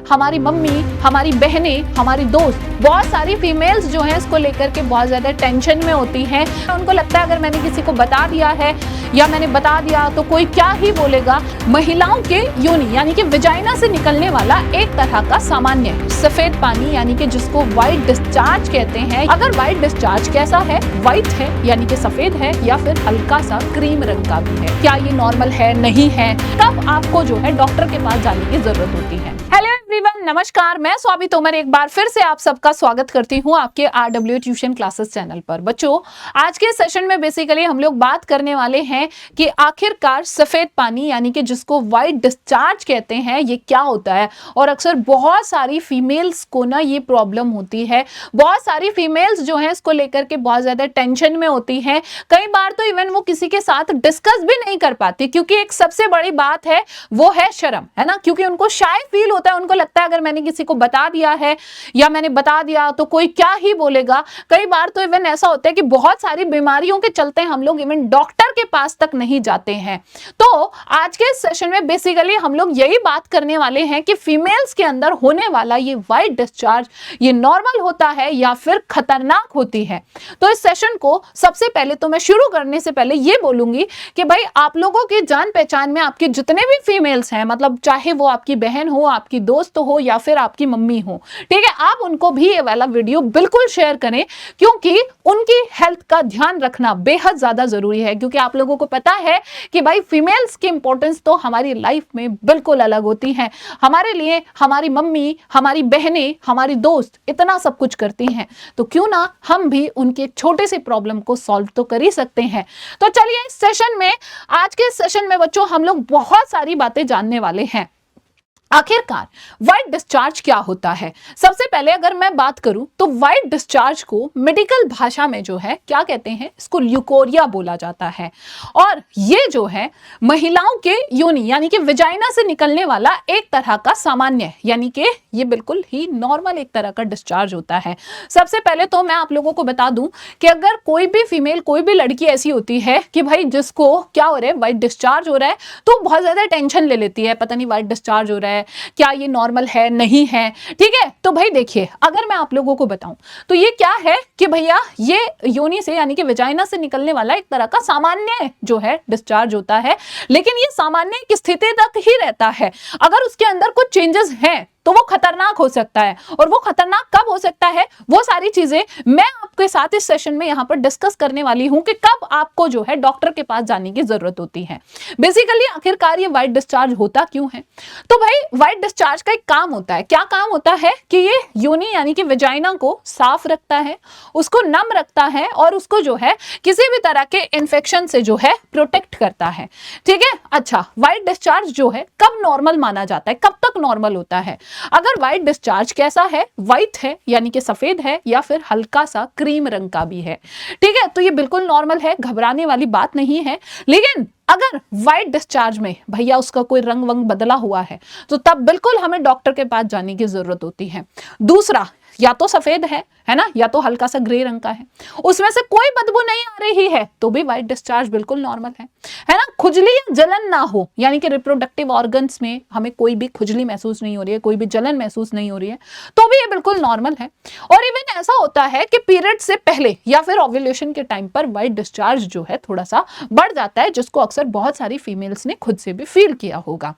हमारी मम्मी, हमारी बहनें, हमारी दोस्त, बहुत सारी फीमेल्स जो हैं इसको लेकर के बहुत ज़्यादा टेंशन में होती हैं। उनको लगता है अगर मैंने किसी को बता दिया है या मैंने बता दिया तो कोई क्या ही बोलेगा। महिलाओं के योनि यानी कि विजाइना से निकलने वाला एक तरह का सामान्य सफेद पानी यानी कि जिसको व्हाइट डिस्चार्ज कहते हैं। अगर व्हाइट डिस्चार्ज कैसा है, व्हाइट है यानी कि सफेद है या फिर हल्का सा क्रीम रंग का भी है, क्या ये नॉर्मल है, नहीं है, तब आपको जो है डॉक्टर के पास जाने की जरूरत होती है। हेलो एवरीवन, नमस्कार, मैं स्वाति तोमर एक बार फिर से आप सबका स्वागत करती हूँ आपके RW ट्यूशन क्लासेस चैनल पर। बच्चों, आज के सेशन में बेसिकली हम लोग बात करने वाले हैं कि आखिरकार सफेद पानी यानी कि जिसको व्हाइट डिस्चार्ज कहते हैं ये क्या होता है। और अक्सर बहुत सारी फीमेल्स को ना ये प्रॉब्लम होती है। बहुत सारी फीमेल्स जो है इसको लेकर के बहुत ज्यादा टेंशन में होती हैं। कई बार तो इवन वो किसी के साथ डिस्कस भी नहीं कर पाती, क्योंकि एक सबसे बड़ी बात है वो है शर्म, है ना। क्योंकि उनको शाय फील होता है, उनको लगता है अगर मैंने किसी को बता दिया है या मैंने बता दिया तो कोई क्या ही बोलेगा। कई बार तो इवन ऐसा होता है कि बहुत सारी बीमारियों के चलते हम लोग इवन डॉक्टर के पास तक नहीं जाते हैं। तो आज के सेशन में बेसिकली हम लोग यही बात करने वाले हैं कि फीमेल्स के अंदर होने वाला ये व्हाइट डिस्चार्ज ये नॉर्मल होता है या फिर खतरनाक होती है। तो इस सेशन को सबसे पहले तो मैं शुरू करने से पहले ये बोलूंगी कि भाई आप लोगों की जान पहचान में आपके जितने भी फीमेल्स हैं, मतलब चाहे वो आपकी बहन हो, आपकी दोस्त हो या फिर आपकी मम्मी हो, ठीक है, आप उनको भी ये वाला वीडियो बिल्कुल शेयर करें, क्योंकि उनकी हेल्थ का ध्यान रखना बेहद ज्यादा जरूरी है। क्योंकि आप लोगों को पता है कि भाई फीमेल्स की इंपॉर्टेंस तो हमारी लाइफ में बिल्कुल अलग होती है। हमारे लिए हमारी मम्मी, हमारी बहनें, हमारी दोस्त इतना सब कुछ करती हैं, तो क्यों ना हम भी उनके छोटे से प्रॉब्लम को सॉल्व तो कर ही सकते हैं। तो चलिए इस सेशन में, आज के सेशन में बच्चों हम लोग बहुत सारी बातें जानने वाले हैं। आखिरकार व्हाइट डिस्चार्ज क्या होता है। सबसे पहले अगर मैं बात करूं तो व्हाइट डिस्चार्ज को मेडिकल भाषा में जो है क्या कहते हैं, इसको ल्यूकोरिया बोला जाता है। और ये जो है महिलाओं के योनि यानी कि विजाइना से निकलने वाला एक तरह का सामान्य यानी कि ये बिल्कुल ही नॉर्मल एक तरह का डिस्चार्ज होता है। सबसे पहले तो मैं आप लोगों को बता दूं कि अगर कोई भी फीमेल, कोई भी लड़की ऐसी होती है कि भाई जिसको क्या हो रहा है, व्हाइट डिस्चार्ज हो रहा है, तो बहुत ज्यादा टेंशन ले लेती है, पता नहीं व्हाइट डिस्चार्ज हो रहा है, क्या ये नॉर्मल है, नहीं है, ठीक है। तो भाई देखिए, अगर मैं आप लोगों को बताऊं तो ये क्या है कि भैया ये योनि से यानी कि विजाइना से निकलने वाला एक तरह का सामान्य जो है डिस्चार्ज होता है। लेकिन ये सामान्य की स्थिति तक ही रहता है। अगर उसके अंदर कुछ चेंजेस हैं तो वो खतरनाक हो सकता है। और वो खतरनाक कब हो सकता है, वो सारी चीजें मैं आपके साथ इस सेशन में यहां पर डिस्कस करने वाली हूं कि कब आपको जो है डॉक्टर के पास जाने की जरूरत होती है। बेसिकली आखिरकार ये व्हाइट डिस्चार्ज होता क्यों है। तो भाई व्हाइट डिस्चार्ज का एक काम होता है। क्या काम होता है कि ये योनि यानी कि विजाइना को साफ रखता है, उसको नम रखता है और उसको जो है किसी भी तरह के इंफेक्शन से जो है प्रोटेक्ट करता है, ठीक है। अच्छा, व्हाइट डिस्चार्ज जो है कब नॉर्मल माना जाता है, कब तक नॉर्मल होता है। अगर व्हाइट डिस्चार्ज कैसा है, व्हाइट है यानी कि सफेद है या फिर हल्का सा क्रीम रंग का भी है, ठीक है, तो ये बिल्कुल नॉर्मल है, घबराने वाली बात नहीं है। लेकिन अगर व्हाइट डिस्चार्ज में भैया उसका कोई रंग वंग बदला हुआ है तो तब बिल्कुल हमें डॉक्टर के पास जाने की जरूरत होती है। दूसरा, या तो सफेद है ना, या तो हल्का सा ग्रे रंग का है, उसमें से कोई बदबू नहीं आ रही है, तो भी व्हाइट डिस्चार्ज बिल्कुल नॉर्मल है ना। खुजली या जलन ना हो, यानी कि रिप्रोडक्टिव ऑर्गन्स में हमें कोई भी खुजली महसूस नहीं हो रही है, कोई भी जलन महसूस नहीं हो रही है, तो भी ये बिल्कुल नॉर्मल है। और इवन ऐसा होता है कि पीरियड से पहले या फिर ओव्यूलेशन के टाइम पर व्हाइट डिस्चार्ज जो है थोड़ा सा बढ़ जाता है, जिसको अक्सर बहुत सारी फीमेल्स ने खुद से भी फील किया होगा,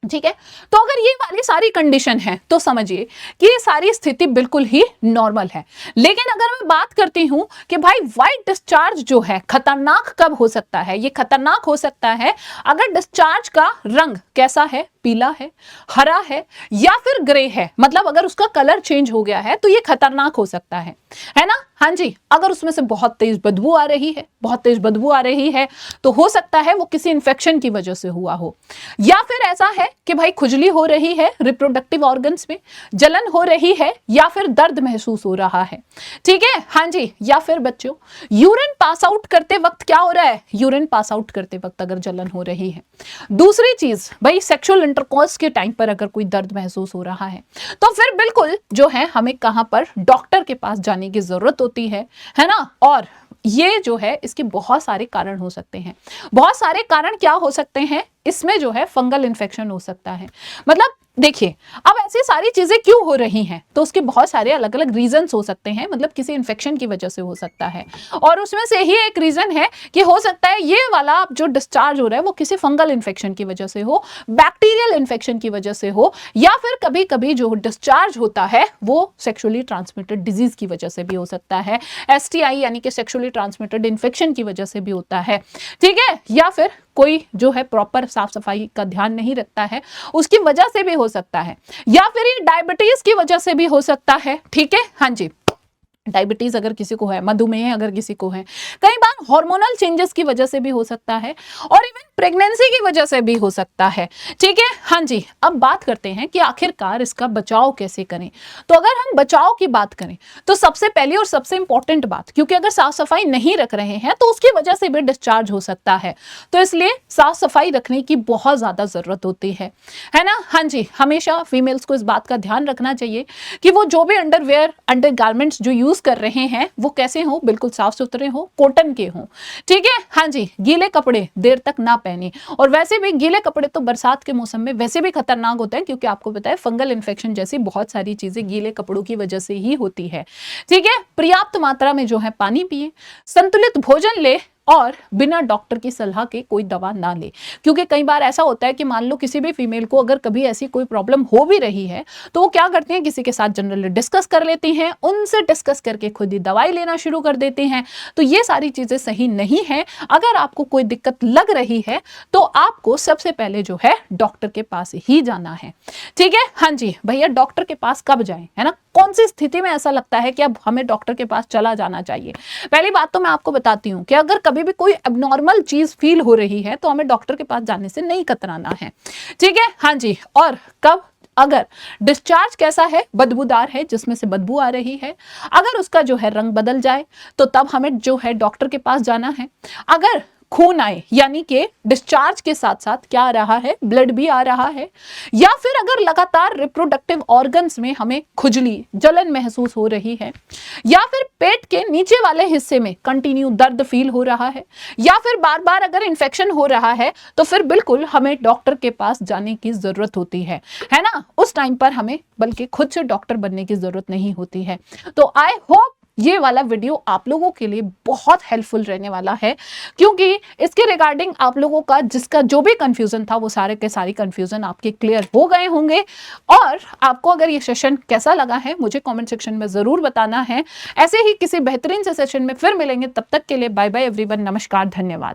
ठीक है। तो अगर ये वाली सारी कंडीशन है तो समझिए कि ये सारी स्थिति बिल्कुल ही नॉर्मल है। लेकिन अगर मैं बात करती हूं कि भाई व्हाइट डिस्चार्ज जो है खतरनाक कब हो सकता है, ये खतरनाक हो सकता है अगर डिस्चार्ज का रंग कैसा है, पीला है, हरा है या फिर ग्रे है, मतलब अगर उसका कलर चेंज हो गया है तो ये खतरनाक हो सकता है ना। हाँ जी, अगर उसमें से बहुत तेज बदबू आ रही है, बहुत तेज बदबू आ रही है, तो हो सकता है वो किसी इन्फेक्शन की वजह से हुआ हो। या फिर ऐसा है कि भाई खुजली हो रही है, रिप्रोडक्टिव ऑर्गन्स में जलन हो रही है या फिर दर्द महसूस हो रहा है, ठीक है। हाँ जी, या फिर बच्चों यूरिन पास आउट करते वक्त क्या हो रहा है, यूरिन पास आउट करते वक्त अगर जलन हो रही है। दूसरी चीज, भाई सेक्सुअल इंटरकोर्स के टाइम पर अगर कोई दर्द महसूस हो रहा है, तो फिर बिल्कुल जो है हमें कहां पर डॉक्टर के पास जाने की जरूरत होती है ना। और ये जो है इसके बहुत सारे कारण हो सकते हैं। बहुत सारे कारण क्या हो सकते हैं इसमें जो है फंगल इन्फेक्शन हो सकता है। मतलब देखिए, अब ऐसी सारी चीजें क्यों हो रही हैं, तो उसके बहुत सारे अलग अलग रीजंस हो सकते हैं, मतलब किसी इन्फेक्शन की वजह से हो सकता है, और उसमें से ही एक रीजन है कि हो सकता है ये वाला जो डिस्चार्ज हो रहा है वो किसी फंगल इन्फेक्शन की वजह से हो, बैक्टीरियल इन्फेक्शन की वजह से हो, या फिर कभी कभी जो डिस्चार्ज होता है वो सेक्सुअली ट्रांसमिटेड डिजीज की वजह से भी हो सकता है, STI यानी कि सेक्सुअली ट्रांसमिटेड इन्फेक्शन की वजह से भी होता है, ठीक है, या फिर कोई जो है प्रॉपर साफ सफाई का ध्यान नहीं रखता है उसकी वजह से भी हो सकता है, या फिर ये डायबिटीज की वजह से भी हो सकता है, ठीक है। हाँ जी, डायबिटीज अगर किसी को है, मधुमेह अगर किसी को है, कई बार हार्मोनल चेंजेस की वजह से भी हो सकता है, और इवन प्रेगनेंसी की वजह से भी हो सकता है, ठीक है। हाँ जी, अब बात करते हैं कि आखिरकार इसका बचाव कैसे करें। तो अगर हम बचाव की बात करें तो सबसे पहली और सबसे इंपॉर्टेंट बात, क्योंकि अगर साफ सफाई नहीं रख रहे हैं तो उसकी वजह से भी डिस्चार्ज हो सकता है, तो इसलिए साफ सफाई रखने की बहुत ज्यादा जरूरत होती है ना। हाँ जी, हमेशा फीमेल्स को इस बात का ध्यान रखना चाहिए कि वो जो भी अंडरवेयर, अंडर गारमेंट्स जो यूज कर रहे हैं वो कैसे हो, बिल्कुल साफ सुथरे हो, कॉटन के हो, ठीक है। हाँ जी, गीले कपड़े देर तक ना पहने, और वैसे भी गीले कपड़े तो बरसात के मौसम में वैसे भी खतरनाक होते हैं, क्योंकि आपको पता है फंगल इन्फेक्शन जैसी बहुत सारी चीजें गीले कपड़ों की वजह से ही होती है, ठीक है। पर्याप्त मात्रा में जो है पानी पिए, संतुलित भोजन ले, और बिना डॉक्टर की सलाह के कोई दवा ना ले, क्योंकि कई बार ऐसा होता है कि मान लो किसी भी फीमेल को अगर कभी ऐसी कोई प्रॉब्लम हो भी रही है तो वो क्या करती हैं, किसी के साथ जनरली डिस्कस कर लेती हैं, उनसे डिस्कस करके खुद ही दवाई लेना शुरू कर देती हैं। तो ये सारी चीजें सही नहीं है। अगर आपको कोई दिक्कत लग रही है तो आपको सबसे पहले जो है डॉक्टर के पास ही जाना है, ठीक है। हाँ जी भैया, डॉक्टर के पास कब जाएं, है ना, कौन सी स्थिति में ऐसा लगता है कि अब हमें डॉक्टर के पास चला जाना चाहिए। पहली बात तो मैं आपको बताती हूं कि अगर कभी भी कोई एबनॉर्मल चीज फील हो रही है तो हमें डॉक्टर के पास जाने से नहीं कतराना है, ठीक है। हाँ जी, और कब, अगर डिस्चार्ज कैसा है, बदबूदार है, जिसमें से बदबू आ रही है, अगर उसका जो है रंग बदल जाए तो तब हमें जो है डॉक्टर के पास जाना है। अगर खून आए, यानी कि डिस्चार्ज के साथ साथ क्या आ रहा है, ब्लड भी आ रहा है, या फिर अगर लगातार रिप्रोडक्टिव ऑर्गन्स में हमें खुजली, जलन महसूस हो रही है, या फिर पेट के नीचे वाले हिस्से में कंटिन्यू दर्द फील हो रहा है, या फिर बार बार अगर इन्फेक्शन हो रहा है, तो फिर बिल्कुल हमें डॉक्टर के पास जाने की जरूरत होती है ना। उस टाइम पर हमें बल्कि खुद से डॉक्टर बनने की जरूरत नहीं होती है। तो आई होप ये वाला वीडियो आप लोगों के लिए बहुत हेल्पफुल रहने वाला है, क्योंकि इसके रिगार्डिंग आप लोगों का जिसका जो भी कंफ्यूजन था वो सारे के सारी कंफ्यूजन आपके क्लियर हो गए होंगे। और आपको अगर ये सेशन कैसा लगा है मुझे कमेंट सेक्शन में जरूर बताना है। ऐसे ही किसी बेहतरीन से सेशन में फिर मिलेंगे, तब तक के लिए बाय बाय एवरीवन, नमस्कार, धन्यवाद।